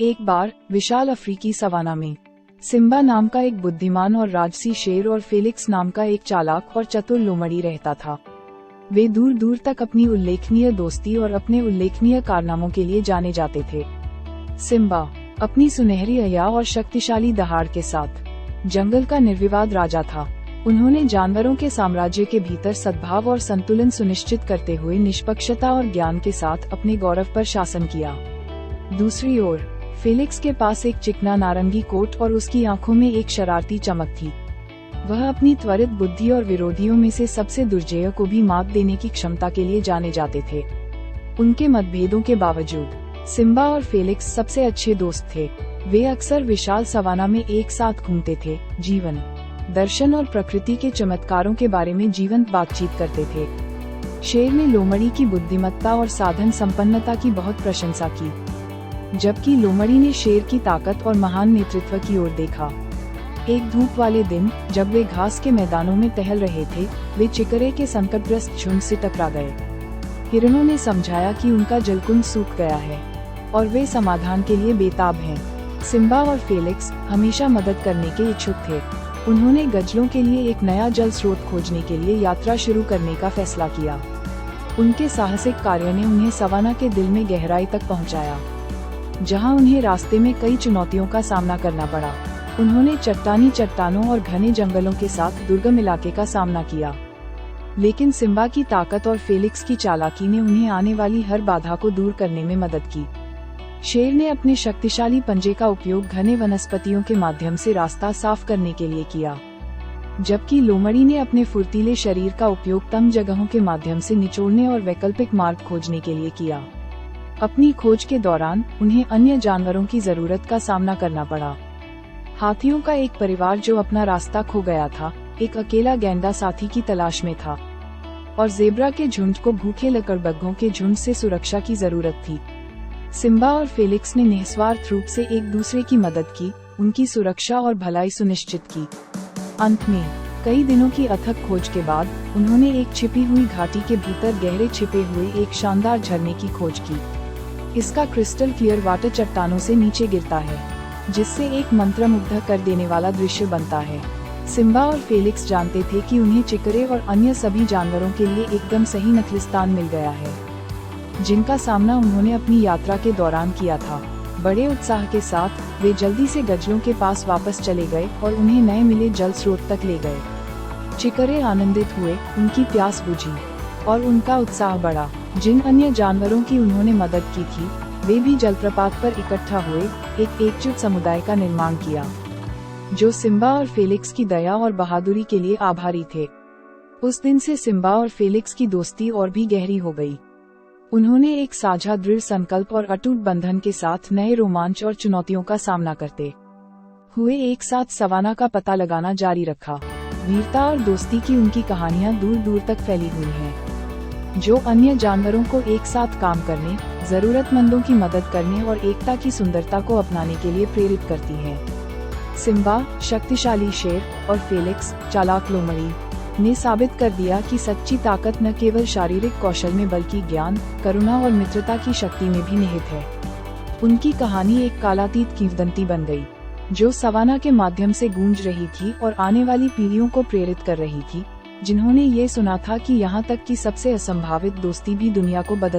एक बार विशाल अफ्रीकी सवाना में सिम्बा नाम का एक बुद्धिमान और राजसी शेर और फेलिक्स नाम का एक चालाक और चतुर लोमड़ी रहता था। वे दूर दूर तक अपनी उल्लेखनीय दोस्ती और अपने उल्लेखनीय कारनामों के लिए जाने जाते थे। सिम्बा अपनी सुनहरी अया और शक्तिशाली दहाड़ के साथ जंगल का निर्विवाद राजा था। उन्होंने जानवरों के साम्राज्य के भीतर सद्भाव और संतुलन सुनिश्चित करते हुए निष्पक्षता और ज्ञान के साथ अपने गौरव पर शासन किया। दूसरी ओर फेलिक्स के पास एक चिकना नारंगी कोट और उसकी आंखों में एक शरारती चमक थी। वह अपनी त्वरित बुद्धि और विरोधियों में से सबसे दुर्जेय को भी मात देने की क्षमता के लिए जाने जाते थे। उनके मतभेदों के बावजूद सिम्बा और फेलिक्स सबसे अच्छे दोस्त थे। वे अक्सर विशाल सवाना में एक साथ घूमते थे, जीवन दर्शन और प्रकृति के चमत्कारों के बारे में जीवंत बातचीत करते थे। शेर ने लोमड़ी की बुद्धिमत्ता और साधन संपन्नता की बहुत प्रशंसा की, जबकि लोमड़ी ने शेर की ताकत और महान नेतृत्व की ओर देखा। एक धूप वाले दिन जब वे घास के मैदानों में टहल रहे थे, वे चिकरे के संकटग्रस्त झुंड से टकरा गए। हिरणों ने समझाया कि उनका जलकुंड सूख गया है और वे समाधान के लिए बेताब हैं। सिम्बा और फेलिक्स हमेशा मदद करने के इच्छुक थे। उन्होंने गजलों के लिए एक नया जल स्रोत खोजने के लिए यात्रा शुरू करने का फैसला किया। उनके साहसिक कार्य ने उन्हें सवाना के दिल में गहराई तक पहुंचाया, जहां उन्हें रास्ते में कई चुनौतियों का सामना करना पड़ा। उन्होंने चट्टानों और घने जंगलों के साथ दुर्गम इलाके का सामना किया, लेकिन सिम्बा की ताकत और फेलिक्स की चालाकी ने उन्हें आने वाली हर बाधा को दूर करने में मदद की। शेर ने अपने शक्तिशाली पंजे का उपयोग घने वनस्पतियों के माध्यम से रास्ता साफ करने के लिए किया, जबकि लोमड़ी ने अपने फुर्तीले शरीर का उपयोग तंग जगहों के माध्यम से निचोड़ने और वैकल्पिक मार्ग खोजने के लिए किया। अपनी खोज के दौरान उन्हें अन्य जानवरों की जरूरत का सामना करना पड़ा। हाथियों का एक परिवार जो अपना रास्ता खो गया था, एक अकेला गैंडा साथी की तलाश में था, और जेब्रा के झुंड को भूखे लकड़बग्घों के झुंड से सुरक्षा की जरूरत थी। सिम्बा और फेलिक्स ने निस्वार्थ रूप से एक दूसरे की मदद की, उनकी सुरक्षा और भलाई सुनिश्चित की। अंत में कई दिनों की अथक खोज के बाद उन्होंने एक छिपी हुई घाटी के भीतर गहरे छिपे हुए एक शानदार झरने की खोज की। इसका क्रिस्टल क्लियर वाटर चट्टानों से नीचे गिरता है, जिससे एक मंत्रमुग्ध कर देने वाला दृश्य बनता है। सिम्बा और फेलिक्स जानते थे कि उन्हें चिकरे और अन्य सभी जानवरों के लिए एकदम सही नस्लस्थान मिल गया है, जिनका सामना उन्होंने अपनी यात्रा के दौरान किया था। बड़े उत्साह के साथ वे जल्दी से गजलों के पास वापस चले गए और उन्हें नए मिले जल स्रोत तक ले गए। चिकरे आनंदित हुए, उनकी प्यास बुझी और उनका उत्साह बढ़ा। जिन अन्य जानवरों की उन्होंने मदद की थी, वे भी जलप्रपात पर इकट्ठा हुए, एक एकजुट समुदाय का निर्माण किया, जो सिम्बा और फेलिक्स की दया और बहादुरी के लिए आभारी थे। उस दिन से सिम्बा और फेलिक्स की दोस्ती और भी गहरी हो गई। उन्होंने एक साझा दृढ़ संकल्प और अटूट बंधन के साथ नए रोमांच और चुनौतियों का सामना करते हुए एक साथ सवाना का पता लगाना जारी रखा। वीरता और दोस्ती की उनकी कहानियां दूर दूर तक फैली हुई हैं, जो अन्य जानवरों को एक साथ काम करने, जरूरतमंदों की मदद करने और एकता की सुंदरता को अपनाने के लिए प्रेरित करती हैं। सिम्बा शक्तिशाली शेर और फेलिक्स चालाक लोमड़ी ने साबित कर दिया कि सच्ची ताकत न केवल शारीरिक कौशल में बल्कि ज्ञान, करुणा और मित्रता की शक्ति में भी निहित है। उनकी कहानी एक कालातीत किंवदंती बन गई, जो सवाना के माध्यम से गूंज रही थी और आने वाली पीढ़ियों को प्रेरित कर रही थी, जिन्होंने ये सुना था कि यहाँ तक कि सबसे असंभावित दोस्ती भी दुनिया को बदल